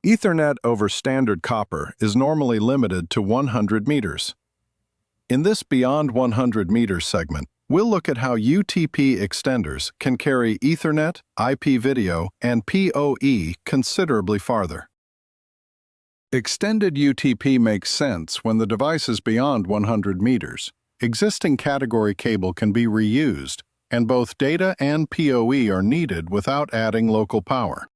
Ethernet over standard copper is normally limited to 100 meters. In this beyond 100 meters segment, we'll look at how UTP extenders can carry Ethernet, IP video, and PoE considerably farther. Extended UTP makes sense when the device is beyond 100 meters. Existing category cable can be reused, and both data and PoE are needed without adding local power.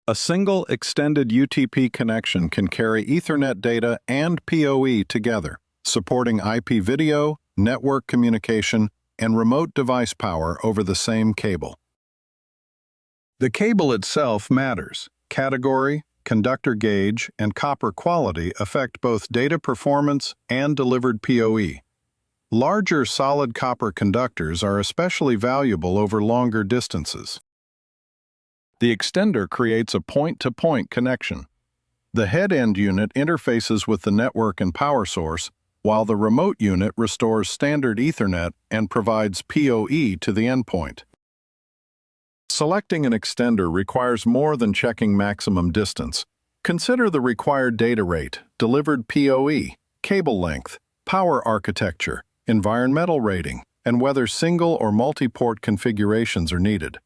A single extended UTP connection can carry Ethernet data and PoE together, supporting IP video, network communication, and remote device power over the same cable. The cable itself matters. Category, conductor gauge, and copper quality affect both data performance and delivered PoE. Larger solid copper conductors are especially valuable over longer distances. The extender creates a point-to-point connection. The head-end unit interfaces with the network and power source, while the remote unit restores standard Ethernet and provides PoE to the endpoint. Selecting an extender requires more than checking maximum distance. Consider the required data rate, delivered PoE, cable length, power architecture, environmental rating, and whether single or multi-port configurations are needed.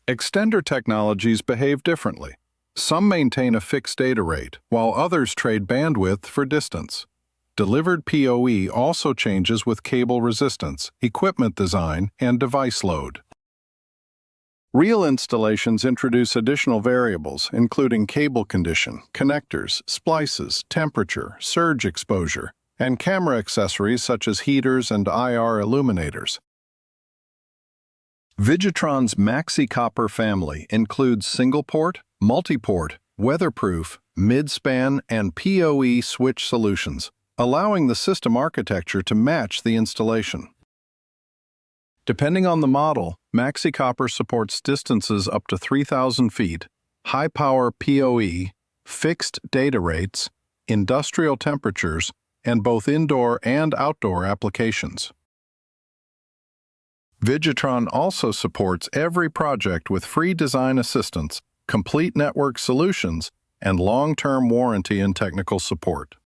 Extender technologies behave differently. Some maintain a fixed data rate, while others trade bandwidth for distance. Delivered PoE also changes with cable resistance, equipment design, and device load. Real installations introduce additional variables, including cable condition, connectors, splices, temperature, surge exposure, and camera accessories such as heaters and IR illuminators. Vigitron's Maxi Copper family includes single-port, multi-port, weatherproof, mid-span, and PoE switch solutions, allowing the system architecture to match the installation. Depending on the model, Maxi Copper supports distances up to 3,000 feet, high-power PoE, fixed data rates, industrial temperatures, and both indoor and outdoor applications. Vigitron also supports every project with free design assistance, complete network solutions, and long-term warranty and technical support.